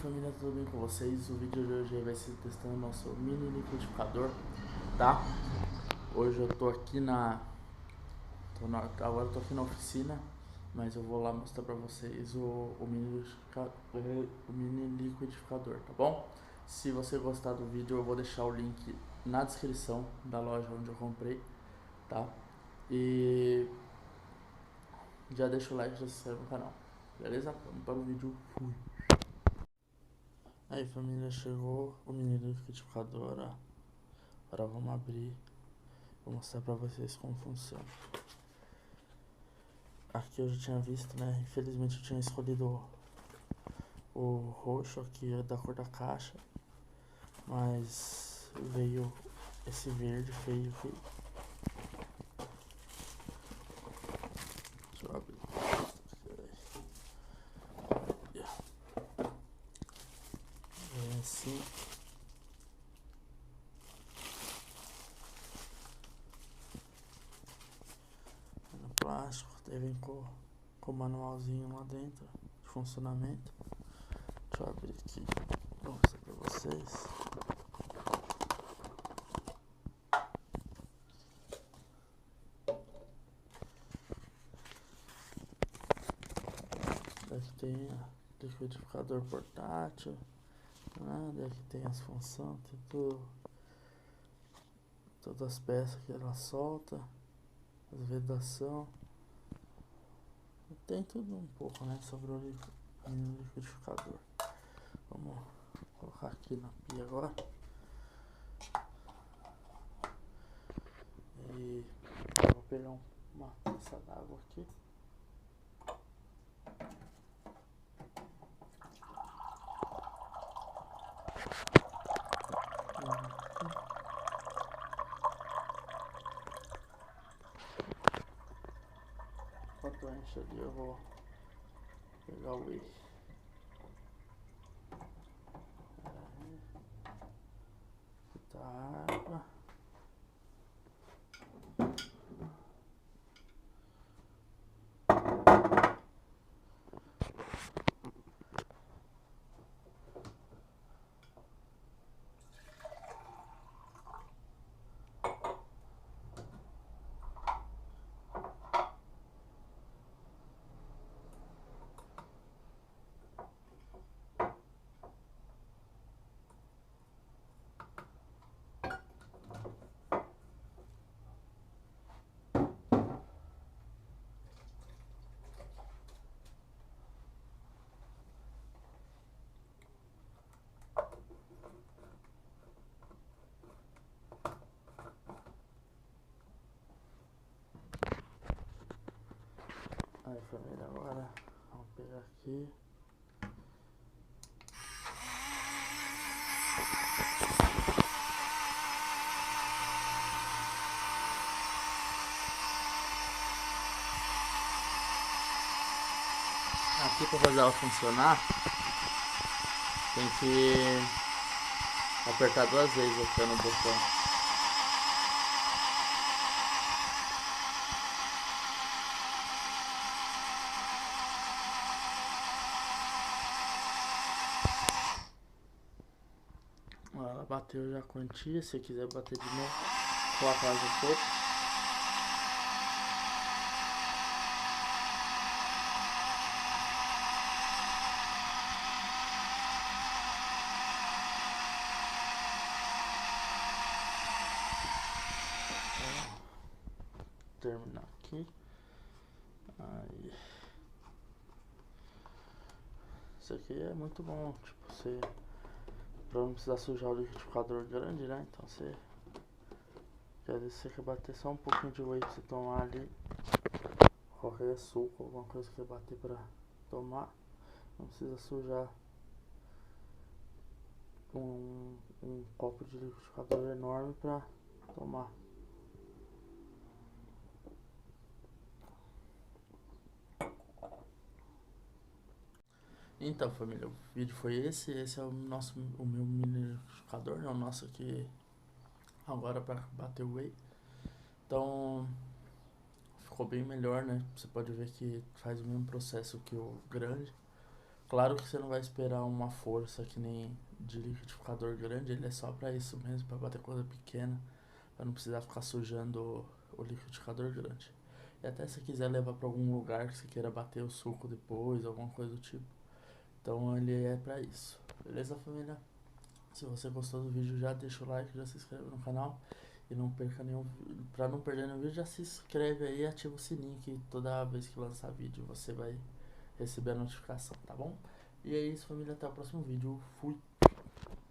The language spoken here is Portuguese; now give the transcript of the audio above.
família, tudo bem com vocês? O vídeo de hoje vai ser testando o nosso mini liquidificador, tá? Hoje eu tô aqui agora eu tô aqui na oficina, mas eu vou lá mostrar pra vocês o mini liquidificador, tá bom? Se você gostar do vídeo, eu vou deixar o link na descrição da loja onde eu comprei, tá? E já deixa o like, já se inscreve no canal, beleza? Vamos para o vídeo, fui! Aí família, chegou o mini liquidificador, ó. Agora vamos abrir, vou mostrar pra vocês como funciona. Aqui eu já tinha visto, né, infelizmente eu tinha escolhido o roxo aqui, é da cor da caixa, mas veio esse verde feio aqui. Deixa eu abrir. É assim. No plástico, daí vem com o manualzinho lá dentro de funcionamento. Deixa eu abrir aqui, vou mostrar pra vocês. Daqui tem liquidificador portátil, daqui tem as funções, tem todas as peças que ela solta, as vedação, tem tudo um pouco, né, sobre o liquidificador. Vamos colocar aqui na pia agora. E eu vou pegar uma taça d'água aqui. Enquanto enche ali, eu vou pegar o whey. Tá água. Aí família, agora vamos pegar aqui. Aqui para fazer ela funcionar, tem que apertar 2 vezes aqui no botão. Ela bateu já a quantia, se quiser bater de novo, coloca mais um pouco. Terminar aqui. Aí. Isso aqui é muito bom, tipo, você, pra não precisar sujar o liquidificador grande, né? Então você, às vezes você quer bater só um pouquinho de whey pra você tomar ali, qualquer suco, alguma coisa que quer bater pra tomar, não precisa sujar um copo de liquidificador enorme pra tomar. Então família, o vídeo foi esse é o meu mini liquidificador, né? O nosso aqui agora para bater o whey. Então ficou bem melhor, né? Você pode ver que faz o mesmo processo que o grande, Claro que você não vai esperar uma força que nem de liquidificador grande, ele é só pra isso mesmo, pra bater coisa pequena, pra não precisar ficar sujando o liquidificador grande. E até se quiser levar pra algum lugar que você queira bater o suco depois, alguma coisa do tipo. Então ele é pra isso. Beleza, família? Se você gostou do vídeo, já deixa o like, já se inscreve no canal. E não perca nenhum. Pra não perder nenhum vídeo, já se inscreve aí e ativa o sininho que toda vez que lançar vídeo você vai receber a notificação, tá bom? E é isso, família. Até o próximo vídeo. Fui!